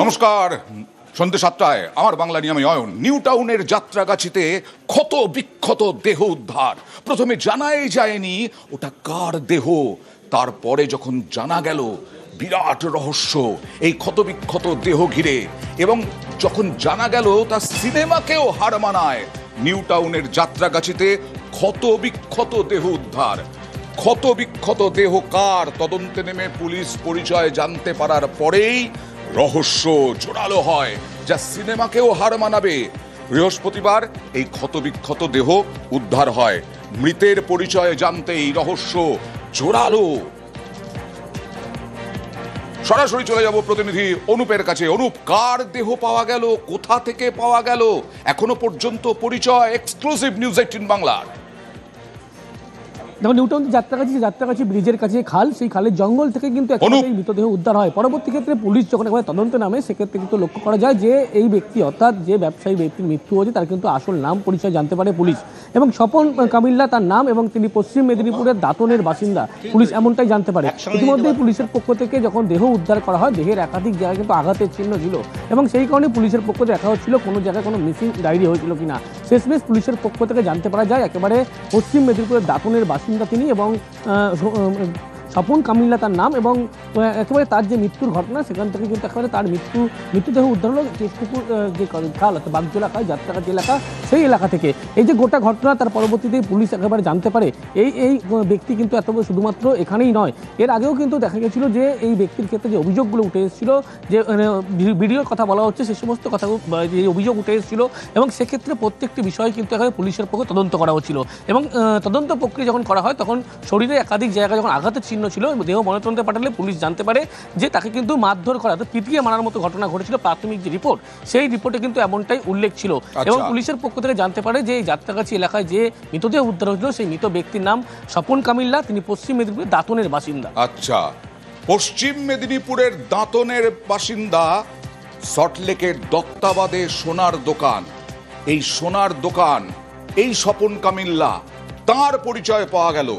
নমস্কার। সন্ধ্যে 7টায় আমার বাংলা নিয়ে আমি অয়ন। নিউ টাউনের যাত্রাগাছিতে ক্ষত বিক্ষত দেহ উদ্ধার। প্রথমে জানাই যায়নি ওটা কার দেহ, তারপরে যখন জানা গেল বিরাট রহস্য এই ক্ষত বিক্ষত দেহ ঘিরে, এবং যখন জানা গেল তা সিনেমাকেও হার মানায়। নিউ টাউনের যাত্রাগাছিতে ক্ষত বিক্ষত দেহ উদ্ধার। ক্ষত বিক্ষত দেহ কার তদন্তে নেমে পুলিশ পরিচয় জানতে পারার পরেই রহস্য জোরালো হয়, যা সিনেমাকেও হার মানাবে। বৃহস্পতিবার এই ক্ষতবিক্ষত দেহ উদ্ধার হয়। মৃতের পরিচয় জানতেই রহস্য জোরালো। সরাসরি চলে যাব প্রতিনিধি অনুপের কাছে। অনুপ, কার দেহ পাওয়া গেল, কোথা থেকে পাওয়া গেল, এখনো পর্যন্ত পরিচয়? এক্সক্লুসিভ নিউজ 18 বাংলার। দেখো, নিউটাউন যাত্রাগাছি ব্রিজের কাছে খাল, সেই খালের জঙ্গল থেকে কিন্তু একটা মৃতদেহ উদ্ধার হয়। পরবর্তী ক্ষেত্রে পুলিশ যখন একবার তদন্তে নামে, সেক্ষেত্রে কিন্তু লক্ষ্য করা যায় যে এই ব্যক্তি, অর্থাৎ যে ব্যবসায়ী ব্যক্তির মৃত্যু হয়েছে, তার কিন্তু আসল নাম পরিচয় জানতে পারে পুলিশ। এবং স্বপন কামিল্লা তার নাম, এবং তিনি পশ্চিম মেদিনীপুরের দাঁতনের বাসিন্দা, পুলিশ এমনটাই জানতে পারে। ইতিমধ্যেই পুলিশের পক্ষ থেকে যখন দেহ উদ্ধার করা হয়, দেহের একাধিক জায়গায় কিন্তু আঘাতের চিহ্ন ছিল, এবং সেই কারণে পুলিশের পক্ষ থেকে দেখা হচ্ছিল কোনো জায়গায় কোনো মিসিং ডায়েরি হয়েছিল কিনা। শেষমেশ পুলিশের পক্ষ থেকে জানতে পারা যায় একেবারে পশ্চিম মেদিনীপুরের দাঁতনের বাসিন্দা তিনি, এবং স্বপন কামিল্লা তার নাম, এবং একেবারে তার যে মৃত্যুর ঘটনা, সেখান থেকে কিন্তু একেবারে তার মৃত্যুদেহ উদ্ধার হলো কেষ্টপুর যে খাল, অর্থাৎ বাগজোলা খাল, যাত্রাগাছি এলাকা, সেই এলাকা থেকে। এই যে গোটা ঘটনা, তার পরবর্তীতেই পুলিশ একেবারে জানতে পারে এই ব্যক্তি কিন্তু এত শুধুমাত্র এখানেই নয়, এর আগেও কিন্তু দেখা গেছিল যে এই ব্যক্তির ক্ষেত্রে যে অভিযোগগুলো উঠে এসেছিল, যে ভিডিওর কথা বলা হচ্ছে, সে সমস্ত কথা যে অভিযোগ উঠে এসেছিল, এবং সেক্ষেত্রে প্রত্যেকটি বিষয় কিন্তু একেবারে পুলিশের পক্ষে তদন্ত করা হচ্ছিল। এবং তদন্ত প্রক্রিয়া যখন করা হয়, তখন শরীরে একাধিক জায়গায় যখন আঘাতের চিহ্ন ছিল, দেহ ময়নাতদন্তে পাঠালে পুলিশ জানতে পারে যে তাকে কিন্তু মারধর করা, পিটিয়ে মারার মতো ঘটনা ঘটেছিল। প্রাথমিক যে রিপোর্ট, সেই রিপোর্টে কিন্তু এমনটাই উল্লেখ ছিল। এবং পুলিশের পক্ষ থেকে জানতে পারে যে এই যাত্রাগাছি এলাকায় যে মৃতদেহ উদ্ধার হয়েছিল, সেই মৃত ব্যক্তির নাম স্বপন কামিল্লা, তিনি পশ্চিম মেদিনীপুরের দাঁতনের বাসিন্দা। আচ্ছা, পশ্চিম মেদিনীপুরের দাঁতনের বাসিন্দা। সল্টলেকের দত্তাবাদে সোনার দোকান, এই সোনার দোকান, এই স্বপন কামিল্লা, তার পরিচয় পাওয়া গেল।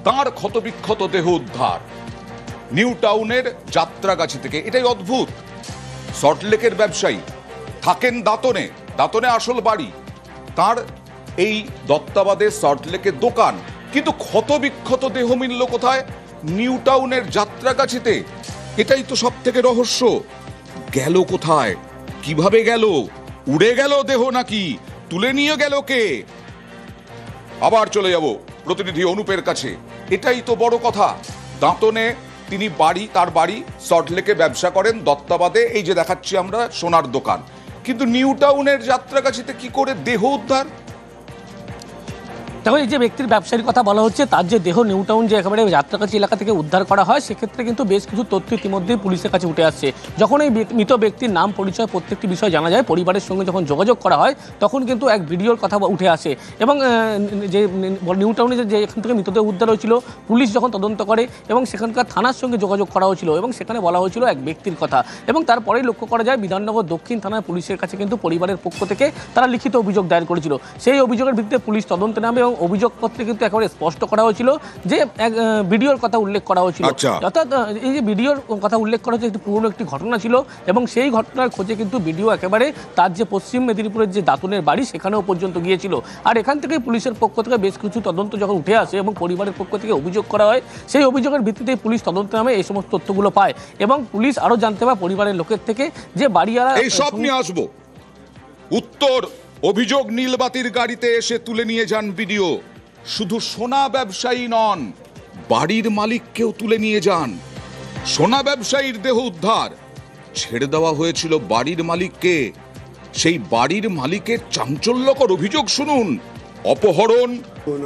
তার ক্ষতবিক্ষত দেহ উদ্ধার নিউ টাউনের যাত্রাগাছি থেকে। এটাই অদ্ভুত। সল্টলেকের ব্যবসায়ী, থাকেন দাঁতনে আসল বাড়ি, তার এই দত্তাবাদে সল্টলেকের দোকান, কিন্তু ক্ষতবিক্ষত দেহ মিলল কোথায়? নিউ টাউনের যাত্রাগাছিতে। এটাই তো সব থেকে রহস্য। গেল কোথায়, কিভাবে গেল? উড়ে গেল দেহ নাকি তুলে নিয়ে গেল কে? আবার চলে যাব প্রতিনিধি অনুপের কাছে। এটাই তো বড় কথা। দাঁতনে তিনি তার বাড়ি, সল্টলেকে ব্যবসা করেন, দত্তাবাদে এই যে দেখাচ্ছি আমরা সোনার দোকান, কিন্তু নিউ টাউনের যাত্রাগাছিতে কি করে দেহ উদ্ধার? তবে এই যে ব্যক্তির ব্যবসায়ীর কথা বলা হচ্ছে, তার যে দেহ নিউ টাউন যে একেবারে যাত্রাগাছি এলাকা থেকে উদ্ধার করা হয়, সেক্ষেত্রে কিন্তু বেশ কিছু তথ্য ইতিমধ্যেই পুলিশের কাছে উঠে আসছে। যখন এই মৃত ব্যক্তির নাম পরিচয় প্রত্যেকটি বিষয় জানা যায়, পরিবারের সঙ্গে যখন যোগাযোগ করা হয়, তখন কিন্তু এক ভিডিওর কথা উঠে আসে। এবং যে নিউ টাউনে যে এখান থেকে মৃতদেহ উদ্ধার হয়েছিল, পুলিশ যখন তদন্ত করে এবং সেখানকার থানার সঙ্গে যোগাযোগ করা হয়েছিল, এবং সেখানে বলা হয়েছিল এক ব্যক্তির কথা। এবং তারপরেই লক্ষ্য করা যায় বিধাননগর দক্ষিণ থানার পুলিশের কাছে কিন্তু পরিবারের পক্ষ থেকে তারা লিখিত অভিযোগ দায়ের করেছিল। সেই অভিযোগের ভিত্তিতে পুলিশ তদন্তে নামে, এবং অভিযোগপত্রে কিন্তু একেবারে স্পষ্ট করা হয়েছিল যে এক ভিডিওর কথা উল্লেখ করা হয়েছিল। অর্থাৎ এই যে ভিডিওর কথা উল্লেখ করা হয়েছে, একটি পুরনো একটি ঘটনা ছিল, এবং সেই ঘটনার খোঁজে কিন্তু ভিডিও একেবারে তার যে পশ্চিম মেদিনীপুরের যে দাঁতনের বাড়ি, সেখানেও পর্যন্ত গিয়েছিল। আর এখান থেকে পুলিশের পক্ষ থেকে বেশ কিছু তদন্ত যখন উঠে আসে এবং পরিবারের পক্ষ থেকে অভিযোগ করা হয়, সেই অভিযোগের ভিত্তিতেই পুলিশ তদন্তে নামে এই সমস্ত তথ্যগুলো পায়। এবং পুলিশ আরও জানতে পারে পরিবারের লোকের থেকে যে বাড়িওয়ালা। এই সব নিয়ে আসবো। উত্তর, অভিযোগ নীলবাতির গাড়িতে এসে তুলে নিয়ে যান ভিডিও। শুধু সোনা ব্যবসায়ী নন, বাড়ির মালিককেও তুলে নিয়ে যান। সোনা ব্যবসায়ীর দেহ উদ্ধার, ছেড়ে দেওয়া হয়েছিল বাড়ির মালিককে। সেই বাড়ির মালিকের চাঞ্চল্যকর অভিযোগ শুনুন। অপহরণ,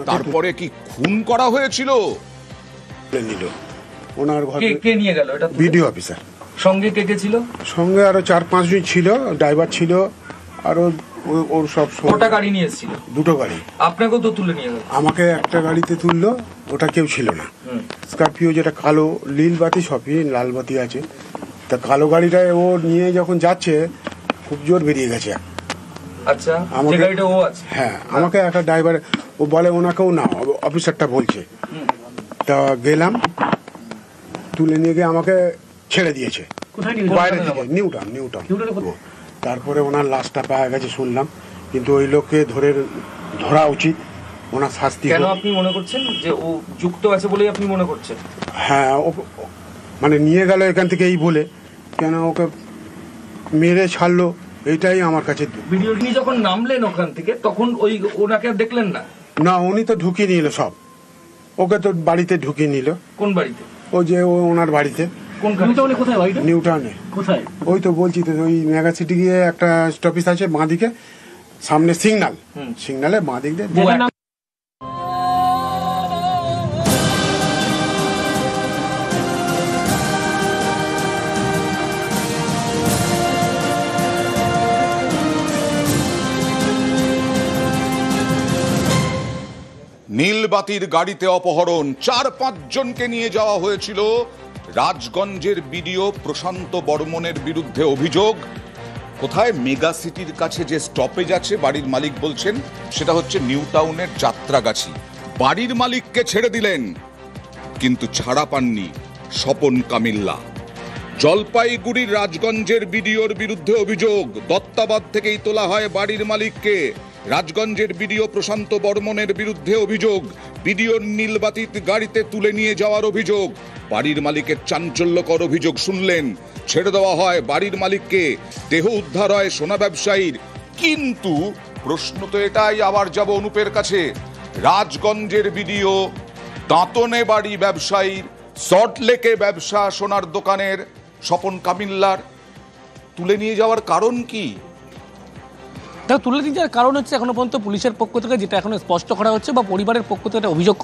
তারপরে কি খুন করা হয়েছিল? ওনার ঘরে কে নিয়ে গেল? এটা ভিডিও অফিসার। সঙ্গে কে ছিল? সঙ্গে আরো 4-5 জন ছিল, ড্রাইভার ছিল, আরো ওর সব। ওটা গাড়ি নিয়ে এসেছিল? দুটো গাড়ি। আপনাকেও তো তুলে নিয়ে গেল? আমাকে একটা গাড়িতে তুললো, ওটা কেউ ছিল না। স্করপিও, যেটা কালো, নীল বাতি সবই লাল বাতি আছে, তা কালো গাড়িটায় ও নিয়ে যখন যাচ্ছে, খুব জোর বেরিয়ে গেছে। আচ্ছা, যে গাড়িটা ও আছে? হ্যাঁ, আমাকে একটা ড্রাইভার, ও বলে ওনাকেও না, অফিসারটা বলছে। তা গেলাম, তুলে নিয়ে গিয়ে আমাকে ছেড়ে দিয়েছে। কোথায় নিয়ে বাইরে থেকে নিউটাউন নিউটাউনে কোথায়? তারপরে ওনার লাশটা পাওয়া গেছে শুনলাম, কিন্তু ওই লোককে ধরা উচিত, ওনার শাস্তি কেন হোক। আপনি মনে করছেন যে ও যুক্ত আছে বলেই আপনি মনে করছেন? হ্যাঁ, মানে নিয়ে গেল এখান থেকে এই বলে, কেন ওকে মেরে ছাড়লো, এইটাই আমার কাছে। ভিডিও নিয়ে যখন নামলেন ওখান থেকে তখন ওই ওনাকে আর দেখলেন না? না, উনি তো ঢুকিয়ে নিল সব, ওকে তো বাড়িতে ঢুকিয়ে নিল। কোন বাড়িতে? ওই যে ওনার বাড়িতে নিউটাউনে কোথায় বাড়িটা? নিউটাউনে। কোথায়? ওই তো বলছি তো, ওই মেগা সিটি গিয়ে একটা স্টপিস আছে বাঁদিকে, সামনে সিগনালে বাঁদিক দিয়ে। যেটার নাম নীলবাতির গাড়িতে অপহরণ, 4-5 জনকে নিয়ে যাওয়া হয়েছিল। রাজগঞ্জের বিডিও প্রশান্ত বর্মনের বিরুদ্ধে অভিযোগ। কোথায়? মেগা সিটির কাছে যে স্টপেজ আছে, বাড়ির মালিক বলছেন সেটা হচ্ছে নিউটাউনের যাত্রাগাছি। বাড়ির মালিককে ছেড়ে দিলেন, কিন্তু ছাড়া পাননি স্বপন কামিল্লা। জলপাইগুড়ির রাজগঞ্জের বিডিওর বিরুদ্ধে অভিযোগ, দত্তাবাদ থেকেই তোলা হয় বাড়ির মালিককে। রাজগঞ্জের বিডিও প্রশান্ত বর্মনের বিরুদ্ধে অভিযোগ, বিডিওর নীলবাতি গাড়িতে তুলে নিয়ে যাওয়ার অভিযোগ। বাড়ির মালিকের চাঞ্চল্যকর অভিযোগ শুনলেন, ছেড়ে দেওয়া হয় বাড়ির মালিককে, দেহ উদ্ধার হয় সোনা ব্যবসায়ীর। কিন্তু প্রশ্ন তো এটাই, আবার যাব অনুপের কাছে। রাজগঞ্জের বিডিও, দাঁতনে বাড়ি ব্যবসায়ীর, সল্টলেকে ব্যবসা সোনার দোকানের স্বপন কামিল্লার তুলে নিয়ে যাওয়ার কারণ কি? তারা তুলে নিয়ে যাওয়ার কারণ হচ্ছে এখনো পর্যন্ত পুলিশের পক্ষ থেকে যেটা এখন স্পষ্ট করা হচ্ছে, বা পরিবারের পক্ষ থেকে অভিযোগ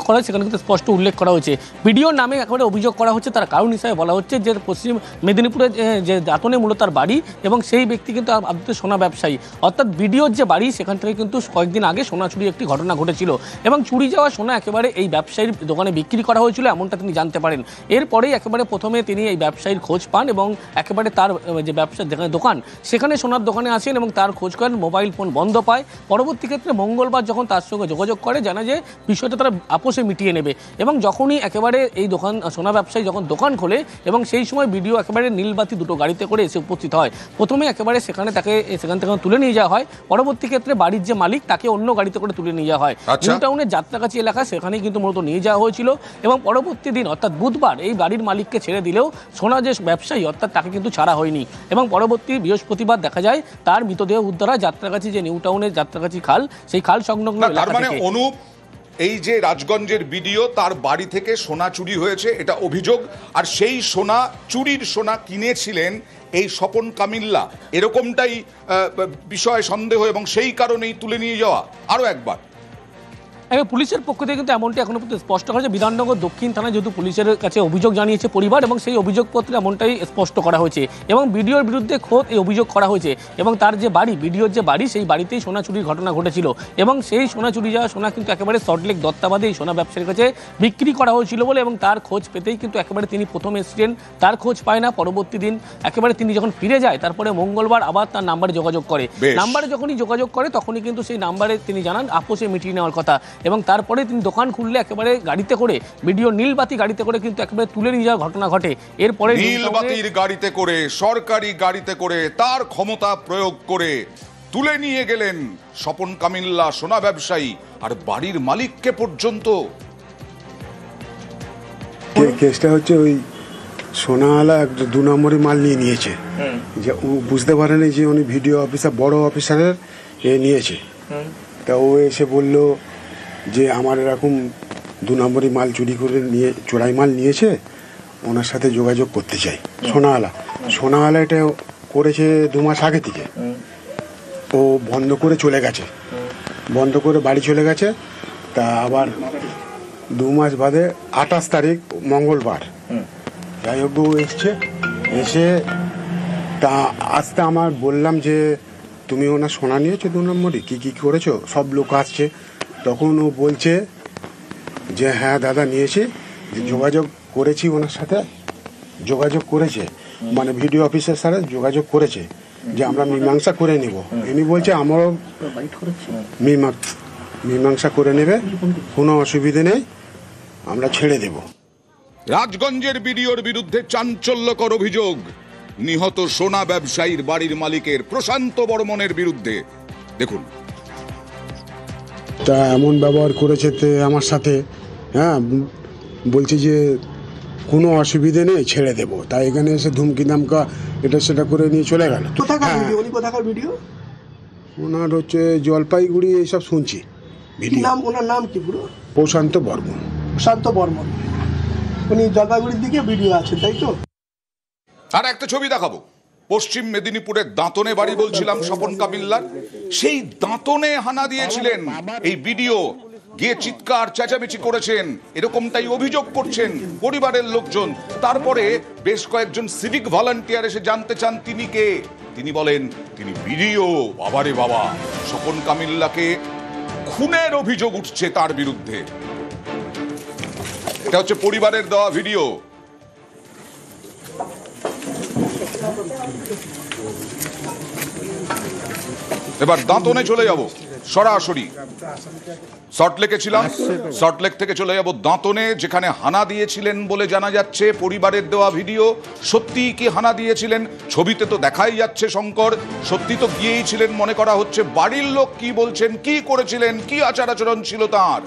করা হয় সেখানে কিন্তু স্পষ্ট উল্লেখ করা হয়েছে। ভিডিওর নামে একেবারে অভিযোগ করা হচ্ছে, তার কারণ হিসাবে বলা হচ্ছে যে পশ্চিম মেদিনীপুরে যে দাঁতনে মূলত তার বাড়ি, এবং সেই ব্যক্তি কিন্তু আদতে সোনা ব্যবসায়ী, অর্থাৎ ভিডিওর যে বাড়ি সেখান থেকে কিন্তু কয়েকদিন আগে সোনা চুরির একটি ঘটনা ঘটেছিল, এবং চুরি যাওয়া সোনা একেবারে এই ব্যবসায়ীর দোকানে বিক্রি করা হয়েছিল, এমনটা তিনি জানতে পারেন। এরপরেই একেবারে প্রথমে তিনি এই ব্যবসায়ীর খোঁজ পান, এবং একেবারে তার যে ব্যবসা দোকান সেখানে সোনার দোকানে আসেন এবং তার খোঁজ করেন। মোবাইল ফোন বন্ধ পায়। পরবর্তী ক্ষেত্রে মঙ্গলবার যখন তার সঙ্গে যোগাযোগ করে, জানা যে বিষয়টা তারা আপোষে মিটিয়ে নেবে, এবং যখনই একেবারে এই দোকান সোনা ব্যবসায়ী যখন দোকান খোলে, এবং সেই সময় ভিডিও একেবারে নীলবাতি দুটো গাড়িতে করে এসে উপস্থিত হয়। প্রথমে একেবারে সেখান থেকে তুলে নিয়ে যাওয়া হয়, পরবর্তী ক্ষেত্রে বাড়ির যে মালিক তাকে অন্য গাড়িতে করে তুলে নিয়ে যাওয়া হয়। নিউটাউনের যাত্রাগাছি এলাকা, সেখানেই কিন্তু মূলত নিয়ে যাওয়া হয়েছিল, এবং পরবর্তী দিন অর্থাৎ বুধবার এই বাড়ির মালিককে ছেড়ে দিলেও সোনা যে ব্যবসায়ী অর্থাৎ তাকে কিন্তু ছাড়া হয়নি, এবং পরবর্তী বৃহস্পতিবার দেখা যায় তার মৃতদেহ উদ্ধার হয় যাত্রাগাছি, যে নিউটাউনের যাত্রাগাছি খাল, সেই খাল সংলগ্ন তার মানে অনুপ, এই যে রাজগঞ্জের বিডিও, তার বাড়ি থেকে সোনা চুরি হয়েছে এটা অভিযোগ, আর সেই সোনা, চুরির সোনা কিনেছিলেন এই স্বপন কামিল্লা, এরকমটাই বিষয় সন্দেহ, এবং সেই কারণেই তুলে নিয়ে যাওয়া। আরো একবার পুলিশের পক্ষ থেকে কিন্তু এমনটি এখনো পর্যন্ত স্পষ্ট করা যায়। বিধাননগর দক্ষিণ থানায় যেহেতু পুলিশের কাছে অভিযোগ জানিয়েছে পরিবার, এবং সেই অভিযোগপত্রে এমনটাই স্পষ্ট করা হয়েছে, এবং ভিডিওর বিরুদ্ধে খোদ এই অভিযোগ করা হয়েছে, এবং তার যে বাড়ি, ভিডিওর যে বাড়ি, সেই বাড়িতেই সোনা চুরির ঘটনা ঘটেছিল, এবং সেই সোনা চুরি যাওয়া সোনা কিন্তু একেবারে সল্টলেক দত্তাবাদে এই সোনা ব্যবসায়ীর কাছে বিক্রি করা হয়েছিল বলে, এবং তার খোঁজ পেতেই কিন্তু একেবারে তিনি প্রথম এসেছিলেন, তার খোঁজ পায় না। পরবর্তী দিন একেবারে তিনি যখন ফিরে যায়, তারপরে মঙ্গলবার আবার তার নাম্বারে যোগাযোগ করে, নাম্বারে যখনই যোগাযোগ করে তখনই কিন্তু সেই নাম্বারে তিনি জানান আপোষে মিটিয়ে নেওয়ার কথা, এবং তারপরে তিনি দোকান খুললে একেবারে গাড়িতে করে, ভিডিও নীলবাতি গাড়িতে করে কিন্তু একেবারে তুলে নিয়ে যাওয়ার ঘটনা ঘটে। এরপরে নীলবাতির গাড়িতে করে, সরকারি গাড়িতে করে, তার ক্ষমতা প্রয়োগ করে তুলে নিয়ে গেলেন স্বপন কামিল্লা সোনা ব্যবসায়ী, আর বাড়ির মালিককে পর্যন্ত। কেসটা হচ্ছে ওই সোনাওয়ালা 2 নম্বরই মাল নিয়েছে, যে ও বুঝতে পারেনি যে উনি ভিডিও অফিসার, বড় অফিসারের নিয়েছে। তা ও এসে বলল যে আমার এরকম 2 নম্বরই মাল চুরি করে নিয়ে, চোরাই মাল নিয়েছে, ওনার সাথে যোগাযোগ করতে চাই। সোনাওয়ালা এটা করেছে 2 মাস আগে থেকে, ও বন্ধ করে চলে গেছে, বন্ধ করে বাড়ি চলে গেছে। তা আবার 2 মাস বাদে 28 তারিখ মঙ্গলবার, যাই হোক ও এসে তা আসতে আমার বললাম যে তুমি ওনার সোনা নিয়েছো 2 নম্বরই, কী করেছো, সব লোক আসছে। তখন ও বলছে যে হ্যাঁ দাদা নিয়েছি, যোগাযোগ করেছি ওনার সাথে, যোগাযোগ করেছে, মানে ভিডিও অফিসের সাথে যোগাযোগ করেছে যে আমরা মীমাংসা করে নেব। এমনি বলছে আমারও মীমাংসা করে নেবে, কোনো অসুবিধে নেই, আমরা ছেড়ে দেব। রাজগঞ্জের বিডিওর বিরুদ্ধে চাঞ্চল্যকর অভিযোগ নিহত সোনা ব্যবসায়ীর বাড়ির মালিকের প্রশান্ত বর্মনের বিরুদ্ধে। দেখুন। তা এমন ব্যবহার করেছে আমার সাথে, হ্যাঁ, বলছি যে কোনো অসুবিধে নেই, ছেড়ে দেবো। তাই এখানে এসে ধুমকি দামকা এটা সেটা করে নিয়ে চলে গেল। কোথাকার ভিডিও? ওনার হচ্ছে জলপাইগুড়ি, এইসব শুনছি ভিডিও। ওনার নাম কি পুরো? প্রশান্ত বর্মন। প্রশান্ত বর্মন, উনি জলপাইগুড়ির দিকে ভিডিও আছে, তাই তো? আর একটা ছবি দেখাবো। পশ্চিম মেদিনীপুরের দাঁতনে বাড়ি বলছিলাম স্বপন কামিল্লার, সেই দাঁতনে হানা দিয়েছিলেন এই ভিডিও, গিয়ে চিৎকার চেঁচামেচি করেছেন, এরকমটাই অভিযোগ করছেন পরিবারের লোকজন। তারপরে বেশ কয়েকজন সিভিক ভলান্টিয়ার এসে জানতে চান তিনি কে। তিনি বলেন তিনি ভিডিও। বাবারে বাবা, স্বপন কামিল্লাকে খুনের অভিযোগ উঠছে তার বিরুদ্ধে। এটা হচ্ছে পরিবারের দেওয়া ভিডিও। এবার দাঁতনে চলে যাব সরাসরি। সল্টলেকে ছিলাম, সল্টলেক থেকে চলে যাব দাঁতনে, যেখানে হানা দিয়েছিলেন বলে জানা যাচ্ছে পরিবারের দেওয়া ভিডিও। সত্যি কি হানা দিয়েছিলেন? ছবিতে তো দেখাই যাচ্ছে শঙ্কর, সত্যি তো গিয়েই ছিলেন মনে করা হচ্ছে। বাড়ির লোক কি বলছেন, কি করেছিলেন, কি আচার আচরণ ছিল তার?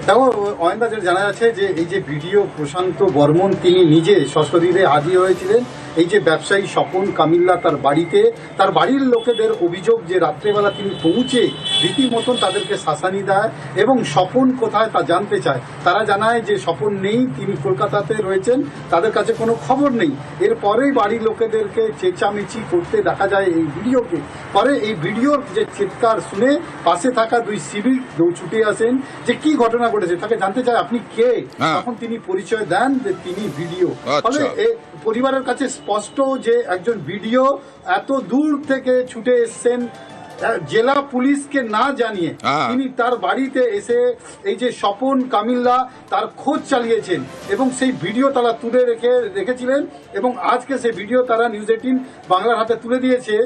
তাও অয়নবাজার জানা যাচ্ছে যে এই যে ভিডিও প্রশান্ত বর্মন তিনি নিজে সশরীরে হাজির হয়েছিলেন এই যে ব্যবসায়ী স্বপন কামিল্লা তার বাড়িতে। তার বাড়ির লোকেদের অভিযোগ যে রাত্রেবেলা তিনি পৌঁছে রীতিমতন তাদেরকে শাসানি দেয় এবং স্বপন কোথায় তা জানতে চায়। তারা জানায় যে স্বপন নেই, তিনি কলকাতাতে রয়েছেন, তাদের কাছে কোনো খবর নেই। এরপরেই বাড়ির লোকেদেরকে চেঁচামেচি করতে দেখা যায় এই ভিডিওকে। পরে এই ভিডিওর যে চিৎকার শুনে পাশে থাকা দুই সিভিক ছুটে আসেন যে কি ঘটনা ঘটেছে, তাকে জানতে চায় আপনি কে। তখন তিনি পরিচয় দেন যে তিনি ভিডিও। ফলে পরিবারের কাছে স্পষ্ট যে একজন ভিডিও এত দূর থেকে ছুটে এসছেন, জেলা পুলিশকে না জানিয়ে তিনি তার বাড়িতে এসে এই যে স্বপন কামিল্লা তার খোঁজ চালিয়েছেন এবং সেই ভিডিও তারা তুলে রেখেছিলেন এবং আজকে সেই ভিডিও তারা নিউজ 18 বাংলার হাতে তুলে দিয়েছে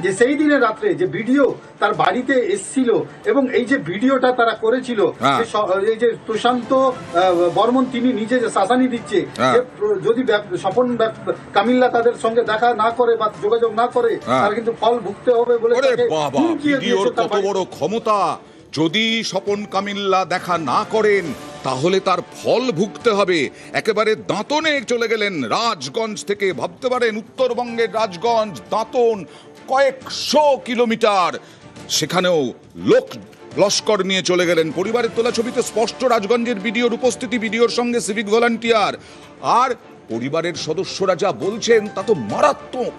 যে সেই দিনের রাত্রে যে ভিডিও তার বাড়িতে এসছিল এবং এই যে ভিডিওটা তারা করেছিল, এই যে প্রশান্ত বর্মন তিনি নিজে যে শাসানি দিচ্ছে যদি স্বপন কামিল্লা তাদের সঙ্গে দেখা না করে বা যোগাযোগ না করে তার কিন্তু ফল ভুগতে হবে বলে কত বড় ক্ষমতা। যদি স্বপন কামিল্লা দেখা না করেন তাহলে তার ফল ভুগতে হবে। একেবারে দাঁতনে চলে গেলেন রাজগঞ্জ থেকে। ভাবতে পারেন উত্তরবঙ্গের রাজগঞ্জ, দাঁতন কয়েকশো কিলোমিটার, সেখানেও লোক লস্কর নিয়ে চলে গেলেন। পরিবারের তোলা ছবিতে স্পষ্ট রাজগঞ্জের ভিডিওর উপস্থিতি, ভিডিওর সঙ্গে সিভিক ভলান্টিয়ার। আর পরিবারের সদস্যরা যা বলছেন তা তো মারাত্মক।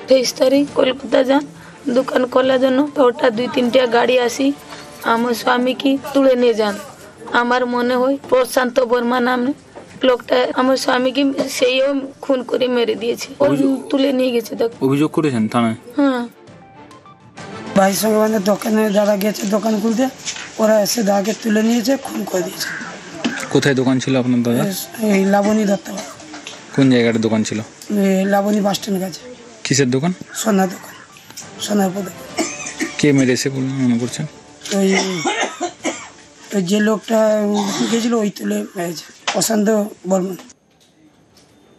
23 তারিখ কলকাতা যান দোকান খোলার জন্য, তো ওটা 2-3টা গাড়ি আসি আমার স্বামীকে তুলে নিয়ে যান। আমার মনে হয় প্রশান্ত বর্মা নামে লোকটা আমার স্বামীকে সেইও খুন করে মেরে দিয়েছে, তুলে নিয়ে গেছে। অভিযোগ করেছেন থানায়? হ্যাঁ, ভাইয়ের সঙ্গে আমাদের দোকানে যারা গেছে দোকান খুলতে, ওরা এসে দাদাকে তুলে নিয়েছে, খুন করে দিয়েছে। কোথায় দোকান ছিল আপনার দাদা? এই লাবণী দত্ত। কোন জায়গার দোকান ছিল? লাবণী বাস স্ট্যান্ড কাছে। কিসের দোকান? সোনার দোকান, সোনার পদক। কে মেরেছে বলে মনে করছেন? ওই যে লোকটা গেছিল ওই তুলে মেরেছে, প্রশান্ত বর্মন।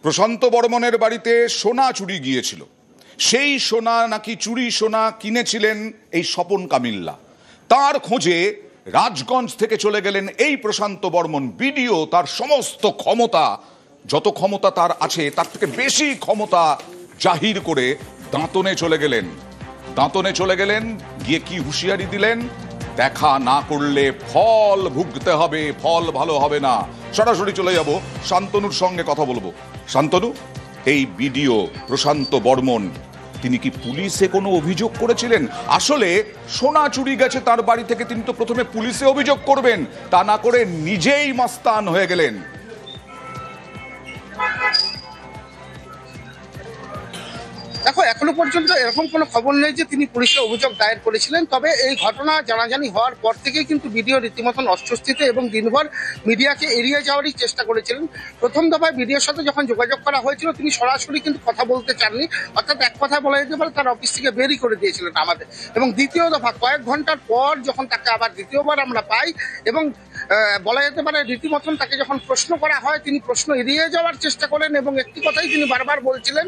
প্রশান্ত বর্মনের বাড়িতে সোনা চুরি গিয়েছিল, সেই সোনা নাকি চুরি সোনা কিনেছিলেন এই স্বপন কামিল্লা। তার খোঁজে রাজগঞ্জ থেকে চলে গেলেন এই প্রশান্ত বর্মন। ভিডিও তার সমস্ত ক্ষমতা, যত ক্ষমতা তার আছে তার থেকে বেশি ক্ষমতা জাহির করে দাঁতনে চলে গেলেন। দাঁতনে চলে গেলেন, গিয়ে কি হুঁশিয়ারি দিলেন, দেখা না করলে ফল ভুগতে হবে, ফল ভালো হবে না। সরাসরি চলে যাব শান্তনুর সঙ্গে কথা বলবো। শান্তনু, এই ভিডিও প্রশান্ত বর্মন তিনি কি পুলিশে কোনো অভিযোগ করেছিলেন? আসলে সোনা চুরি গেছে তার বাড়ি থেকে, তিনি তো প্রথমে পুলিশে অভিযোগ করবেন, তা না করে নিজেই মাস্তান হয়ে গেলেন। দেখো, এখনো পর্যন্ত এরকম কোনো খবর নেই যে তিনি পুলিশে অভিযোগ দায়ের করেছিলেন। তবে এই ঘটনা জানাজানি হওয়ার পর থেকেই কিন্তু ভিডিও রীতিমতন অস্বস্তিতে এবং দিনভর মিডিয়াকে এড়িয়ে যাওয়ারই চেষ্টা করেছিলেন। প্রথম দফায় ভিডিওর সাথে যখন যোগাযোগ করা হয়েছিল তিনি সরাসরি কিন্তু কথা বলতে চাননি, অর্থাৎ এক কথায় বলা যেতে পারে তার অফিস থেকে বেরই করে দিয়েছিলেন আমাদের। এবং দ্বিতীয় দফা কয়েক ঘন্টার পর যখন তাকে আবার দ্বিতীয়বার আমরা পাই এবং বলা যেতে পারে রীতিমতন তাকে যখন প্রশ্ন করা হয় তিনি প্রশ্ন এড়িয়ে যাওয়ার চেষ্টা করেন এবং একটি কথাই তিনি বারবার বলছিলেন,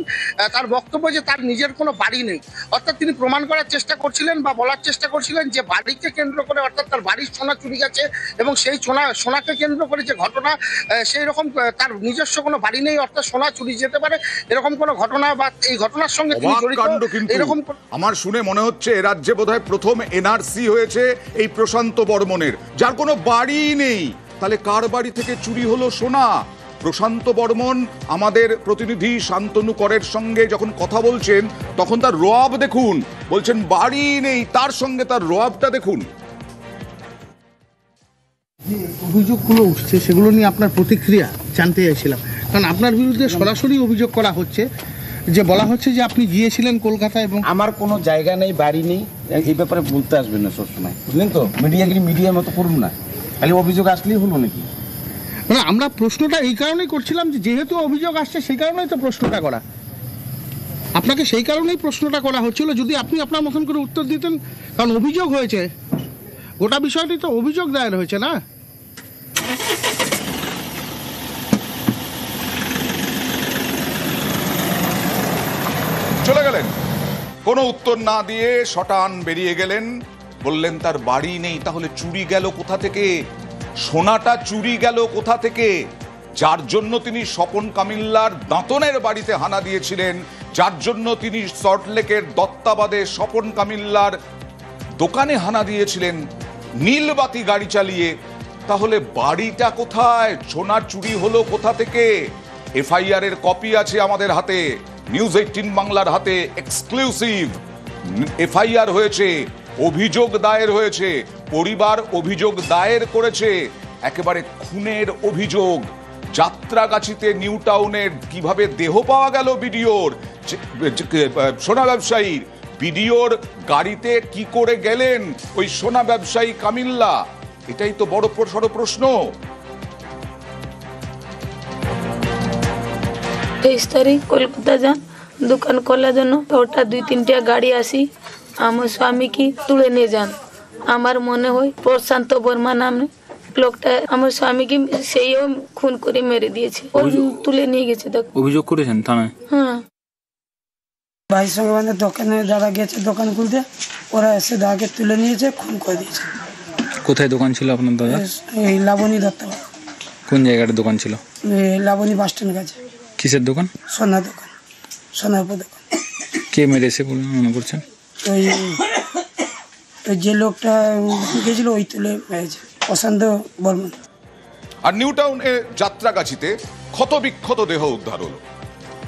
তার বক্তব্য যে তার নিজের কোনো বাড়ি নেই। অর্থাৎ তিনি প্রমাণ করার চেষ্টা করছিলেন বা বলার চেষ্টা করছিলেন যে বাড়িকে কেন্দ্র করে, অর্থাৎ তার বাড়ির সোনা চুরি গেছে এবং সেই সোনাকে কেন্দ্র করে যে ঘটনা, সেই রকম তার নিজস্ব কোনো বাড়ি নেই, অর্থাৎ সোনা চুরি যেতে পারে এরকম কোনো ঘটনা বা এই ঘটনার সঙ্গে তিনি জড়িত এরকম। আমার শুনে মনে হচ্ছে এ রাজ্যে বোধহয় প্রথম এনআরসি হয়েছে এই প্রশান্ত বর্মনের, যার কোনো বাড়ি নেই। তাহলে কার বাড়ি থেকে চুরি হলো সোনা? প্রশান্ত বর্মন আমাদের প্রতিনিধি শান্তনু করের সঙ্গে যখন কথা বলছেন তখন তার রোয়াব দেখুন, বলছেন বাড়ি নেই, তার সঙ্গে তার রোয়াবটা দেখুন। অভিযোগগুলো উঠছে সেগুলো নিয়ে আপনার প্রতিক্রিয়া জানতে চাইছিলাম, কারণ আপনার বিরুদ্ধে সরাসরি অভিযোগ করা হচ্ছে, যে বলা হচ্ছে যে আপনি গিয়েছিলেন কলকাতা এবং আমার কোনো জায়গা নেই, বাড়ি নেই, এই ব্যাপারে বলতে আসবেন না সবসময়, বুঝলেন তো? মিডিয়াগিরি মিডিয়ার মতো করুন না, খালি অভিযোগ আসলেই হলো নাকি? মানে আমরা প্রশ্নটা এই কারণেই করছিলাম যে যেহেতু অভিযোগ আসছে সেই কারণেই তো প্রশ্নটা করা, আপনাকে সেই কারণেই প্রশ্নটা করা হচ্ছিল। যদি আপনি আপনার মতন করে উত্তর দিতেন, কারণ অভিযোগ হয়েছে, গোটা বিষয়টি তো অভিযোগ দায়ের হয়েছে না। চলে গেলেন, কোনো উত্তর না দিয়ে শটান বেরিয়ে গেলেন, বললেন তার বাড়ি নেই। তাহলে চুরি গেল কোথা থেকে? সোনাটা চুরি গেল কোথা থেকে? যার জন্য তিনি স্বপন কামিল্লার দাঁতনের বাড়িতে হানা দিয়েছিলেন, যার জন্য তিনি সল্টলেকের দত্তাবাদে স্বপন কামিল্লার দোকানে হানা দিয়েছিলেন নীলবাতি গাড়ি চালিয়ে, তাহলে বাড়িটা কোথায়? সোনা চুরি হলো কোথা থেকে? এফআইআর এর কপি আছে আমাদের হাতে, নিউজ 18 বাংলার হাতে এক্সক্লুসিভ। এফআইআর হয়েছে, অভিযোগ দায়ের হয়েছে, পরিবার অভিযোগ দায়ের করেছে, একেবারে খুনের অভিযোগ। যাত্রাগাছিতে নিউ টাউনের কিভাবে দেহ পাওয়া গেল বিডিওর, সোনা ব্যবসায়ীর, বিডিওর গাড়িতে কি করে গেলেন ওই সোনা ব্যবসায়ী কামিল্লা? এটাই তো বড় প্রশ্ন। 23 তারিখ কলকাতা যান দোকান খোলার জন্য, তো ওটা 2-3টা গাড়ি আসি আমার স্বামীকে তুলে নিয়ে যান। আমার মনে হয় প্রশান্ত বর্মা নামে লোকটা আমার স্বামীকে সেইও খুন করে মেরে দিয়েছে, ও তুলে নিয়ে গেছে। অভিযোগ করেছেন থানায়? হ্যাঁ, ভাইয়ের সঙ্গে মানে দোকানে যারা গেছে দোকান খুলতে, ওরা এসে দাদাকে তুলে নিয়েছে, খুন করে দিয়েছে। কোথায় দোকান ছিল আপনার দাদা? এই লাবণী দত্তাবাদ। কোন জায়গাটা দোকান ছিল? লাবণী বাস স্ট্যান্ড কাছে। কিসের দোকান? সোনার দোকান, সোনার উপর দোকান। কে মেরেছে বলে মনে করছেন? ওই যে লোকটা গেছিল ওই তুলে মেরেছে, প্রশান্ত বর্মন। আর নিউ টাউনে যাত্রাগাছিতে ক্ষতবিক্ষত দেহ উদ্ধার হলো।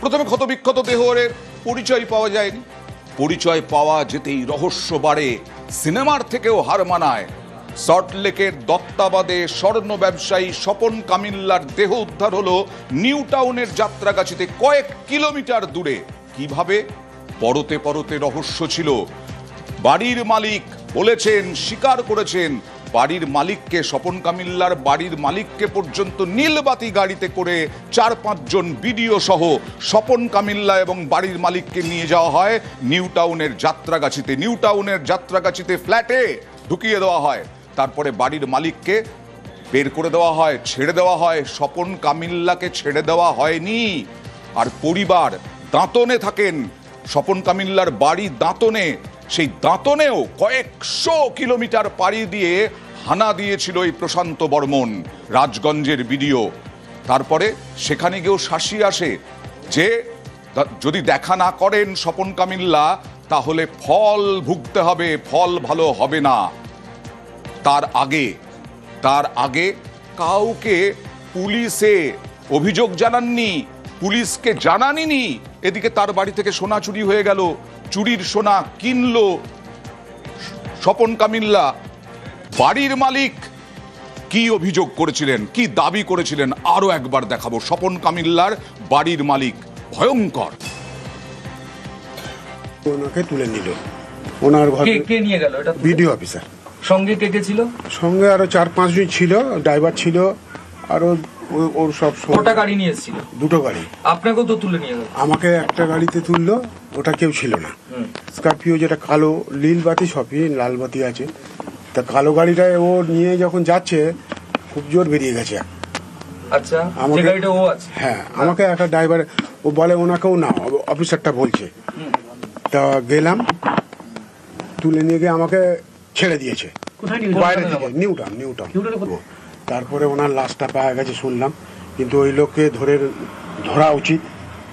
প্রথমে ক্ষতবিক্ষত দেহের পরিচয় পাওয়া যায়নি, পরিচয় পাওয়া যেতেই রহস্য বাড়ে, সিনেমার থেকেও হার মানায়। সল্টলেকের দত্তাবাদে স্বর্ণ ব্যবসায়ী স্বপন কামিল্লার দেহ উদ্ধার হলো নিউ টাউনের যাত্রাগাছিতে কয়েক কিলোমিটার দূরে। কিভাবে? পরতে পরতে রহস্য ছিল। বাড়ির মালিক বলেছেন, স্বীকার করেছেন, বাড়ির মালিককে, স্বপন কামিল্লার বাড়ির মালিককে পর্যন্ত নীলবাতি গাড়িতে করে 4-5 জন বিডিও সহ স্বপন কামিল্লা এবং বাড়ির মালিককে নিয়ে যাওয়া হয় নিউ টাউনের যাত্রাগাছিতে। নিউ টাউনের যাত্রাগাছিতে ফ্ল্যাটে ঢুকিয়ে দেওয়া হয়, তারপরে বাড়ির মালিককে বের করে দেওয়া হয়, ছেড়ে দেওয়া হয়। স্বপন কামিল্লাকে ছেড়ে দেওয়া হয়নি। আর পরিবার দাঁতনে থাকেন, স্বপন কামিল্লার বাড়ি দাঁতনে, সেই দাঁতনেও কয়েকশো কিলোমিটার পাড়ি দিয়ে হানা দিয়েছিল এই প্রশান্ত বর্মন, রাজগঞ্জের বিডিও। তারপরে সেখানে গিয়েও শাসি আসে যে যদি দেখা না করেন স্বপন কামিল্লা তাহলে ফল ভুগতে হবে, ফল ভালো হবে না। তার আগে কাউকে পুলিশে অভিযোগ জানাননি, পুলিশকে জানাননি। এদিকে তার বাড়ি থেকে সোনা চুরি হয়ে গেল, চুরির সোনা কিনলো স্বপন কামিল্লা। বাড়ির মালিক কি অভিযোগ করেছিলেন, কি দাবি করেছিলেন, আরো একবার দেখাবো। স্বপন কামিল্লার বাড়ির মালিক ভয়ঙ্কর। ওনাকে তুলে নিল ওনার ঘরে। কে নিয়ে গেল এটা? BDO officer. সঙ্গে কে কে ছিল? সঙ্গে আরো 4-5 জন ছিল, ড্রাইভার ছিল, আরো ওর সব। কটা গাড়ি নিয়ে এসেছিল? 2টো গাড়ি। আপনাকেও তো তুলে নিয়ে গেল? আমাকে একটা গাড়িতে তুললো, ওটা কেউ ছিল না। স্করপিও যেটা কালো, নীল বাতি সবই লাল বাতি আছে, তা কালো গাড়িটায় ও নিয়ে যখন যাচ্ছে খুব জোর বেরিয়ে গেছে। আচ্ছা, যে গাড়িটা ও আছে? হ্যাঁ, আমাকে একটা ড্রাইভার ও বলে ওনাকেও না, অফিসারটা বলছে। তা গেলাম, তুলে নিয়ে গিয়ে আমাকে ছেড়ে দিয়েছে বাইরে থেকে, নিউটাউন। তারপরে ওনার লাশটা পাওয়া গেছে শুনলাম, কিন্তু ওই লোককে ধরা উচিত,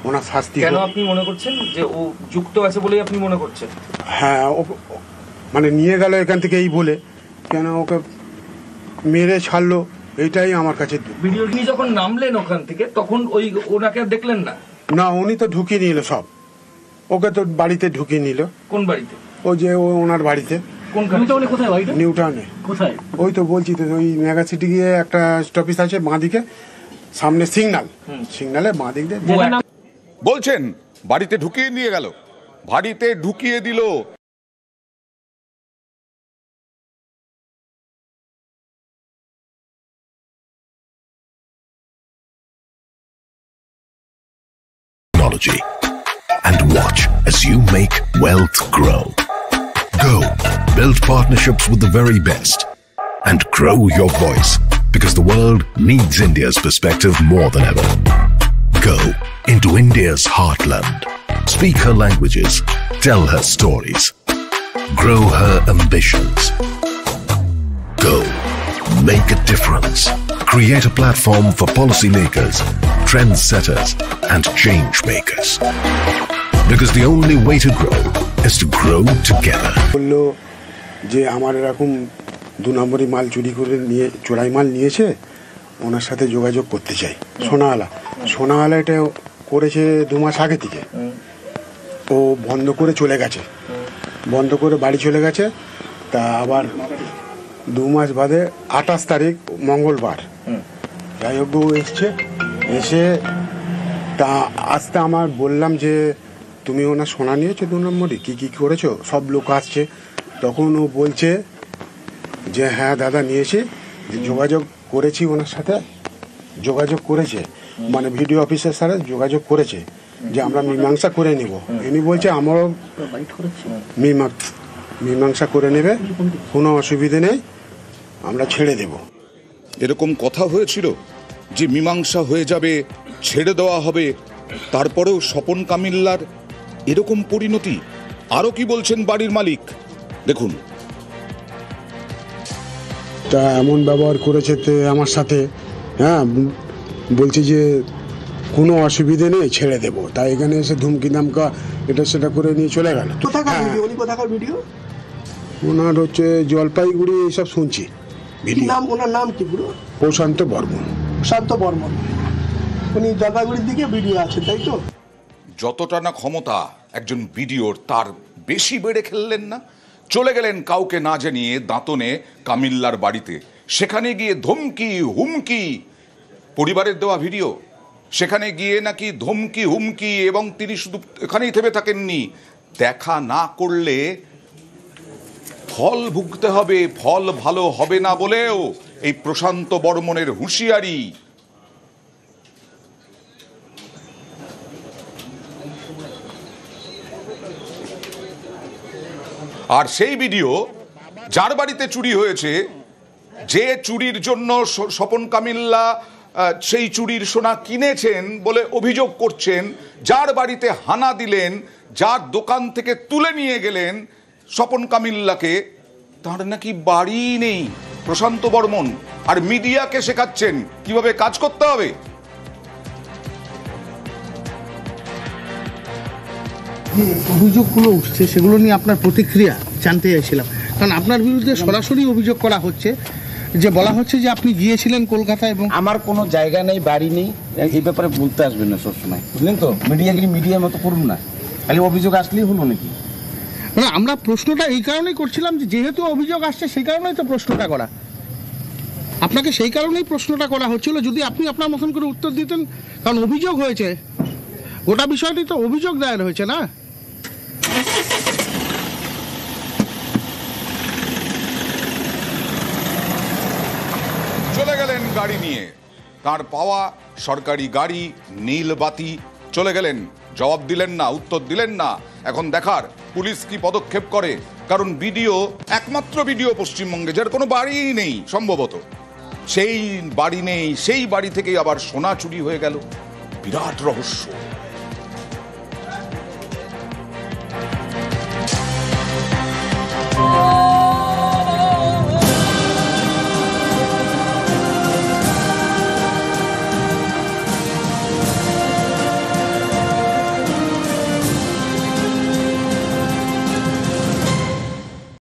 ওনার শাস্তি। কেন আপনি মনে করছেন যে ও যুক্ত আছে বলেই আপনি মনে করছেন? হ্যাঁ, মানে নিয়ে গেল এখান থেকে এই বলে, কেন ওকে মেরে ছাড়লো, এইটাই আমার কাছে। ভিডিওটি যখন নামলেন ওখান থেকে তখন ওনাকে দেখলেন না? না, উনি তো ঢুকিয়ে নিল সব, ওকে তো বাড়িতে ঢুকিয়ে নিল। কোন বাড়িতে? ওনার বাড়িতে। কোথায় বাড়িটা? নিউটাউনে। কোথায়? ওই তো বলছি তো, ওই মেগা সিটি গিয়ে একটা স্টপেজ আছে বাঁদিকে, সামনে সিগনালে বাঁদিক দিয়ে। বলছেন বাড়িতে ঢুকিয়ে নিয়ে গেল, বাড়িতে ঢুকিয়ে দিল। And watch as you make wealth grow. Go, build partnerships with the very best and grow your voice, because the world needs India's perspective more than ever. Go into India's heartland. Speak her languages. Tell her stories. Grow her ambitions. Go, make a difference. Create a platform for policymakers, trendsetters, and change makers. Because the only way to grow is to grow together. বললো যে আমার এরকম 2 নম্বরি মাল চুরি করে নিয়ে, চোরাই মাল নিয়েছে, ওনার সাথে যোগাযোগ করতে চাই। সোনাওয়ালা এটা করেছে 2 মাস আগে থেকে। ও বন্ধ করে চলে গেছে, বন্ধ করে বাড়ি চলে গেছে। তা আবার 2 মাস বাদে 28 তারিখ মঙ্গলবার যাই হোক ও এসে তা আসতে আমার বললাম যে তুমি ওনার সোনা নিয়েছো 2 নম্বরই, কী করেছো, সব লোক আসছে। তখন ও বলছে যে হ্যাঁ দাদা নিয়েছি, যোগাযোগ করেছি ওনার সাথে, যোগাযোগ করেছে, মানে ভিডিও অফিসের সাথে যোগাযোগ করেছে যে আমরা মীমাংসা করে নিব। ইনি বলছে আমারও মীমাংসা করে নেবে, কোনো অসুবিধে নেই, আমরা ছেড়ে দেব। এরকম কথা হয়েছিল যে মীমাংসা হয়ে যাবে, ছেড়ে দেওয়া হবে, তারপরেও স্বপন কামিল্লার এরকম পরিণতি। আরো কি বলছেন বাড়ির মালিক, দেখুন। তা এমন ব্যবহার করেছে আমার সাথে, হ্যাঁ, বলছে যে কোনো অসুবিধে নেই, ছেড়ে দেবো। তাই এখানে এসে ধুমকি দামকা এটা সেটা করে নিয়ে চলে গেল। কোথাকার ভিডিও? ওনার হচ্ছে জলপাইগুড়ি, এইসব শুনছি। ওনার নাম কি পুরো? প্রশান্ত বর্মন। উনি জলপাইগুড়ির দিকে ভিডিও আছে, তাই তো? যতটা না ক্ষমতা একজন বিডিওর, তার বেশি বেড়ে খেললেন না? চলে গেলেন কাউকে না জানিয়ে দাঁতনে কামিল্লার বাড়িতে, সেখানে গিয়ে ধমকি হুমকি, পরিবারের দেওয়া ভিডিও, সেখানে গিয়ে নাকি ধমকি হুমকি, এবং তিনি শুধু এখানেই থেমে থাকেননি, দেখা না করলে ফল ভুগতে হবে, ফল ভালো হবে না বলেও এই প্রশান্ত বর্মনের হুঁশিয়ারি। আর সেই ভিডিও, যার বাড়িতে চুরি হয়েছে, যে চুরির জন্য স্বপন কামিল্লা সেই চুরির সোনা কিনেছেন বলে অভিযোগ করছেন, যার বাড়িতে হানা দিলেন, যার দোকান থেকে তুলে নিয়ে গেলেন স্বপন কামিল্লাকে, তার নাকি বাড়ি নেই প্রশান্ত বর্মন, আর মিডিয়াকে শেখাচ্ছেন কিভাবে কাজ করতে হবে। অভিযোগগুলো উঠছে, সেগুলো নিয়ে আপনার প্রতিক্রিয়া জানতে চাইছিলাম। কারণ আপনার বিরুদ্ধে সরাসরি অভিযোগ করা হচ্ছে, যে বলা হচ্ছে যে আপনি গিয়েছিলেন কলকাতা, এবং আমার কোনো জায়গা নেই, বাড়ি নেই, এই ব্যাপারে বলতে আসবেন না সবসময়, বুঝলেন তো? মিডিয়ার মতো করুন না, খালি অভিযোগ আসলেই হলো নাকি? না, আমরা প্রশ্নটা এই কারণেই করছিলাম যে যেহেতু অভিযোগ আসছে সেই কারণেই তো প্রশ্নটা করা, আপনাকে সেই কারণেই প্রশ্নটা করা হচ্ছিল। যদি আপনি আপনার মতন করে উত্তর দিতেন, কারণ অভিযোগ হয়েছে, গোটা বিষয়টি তো অভিযোগ দায়ের হয়েছে না। তার পাওয়া সরকারি গাড়ি, নীল বাতি, চলে গেলেন, জবাব দিলেন না, উত্তর দিলেন না। এখন দেখার পুলিশ কি পদক্ষেপ করে, কারণ ভিডিও, একমাত্র ভিডিও পশ্চিমবঙ্গে যার কোনো বাড়িই নেই সম্ভবত, সেই বাড়ি নেই, সেই বাড়ি থেকেই আবার সোনা চুরি হয়ে গেল। বিরাট রহস্য।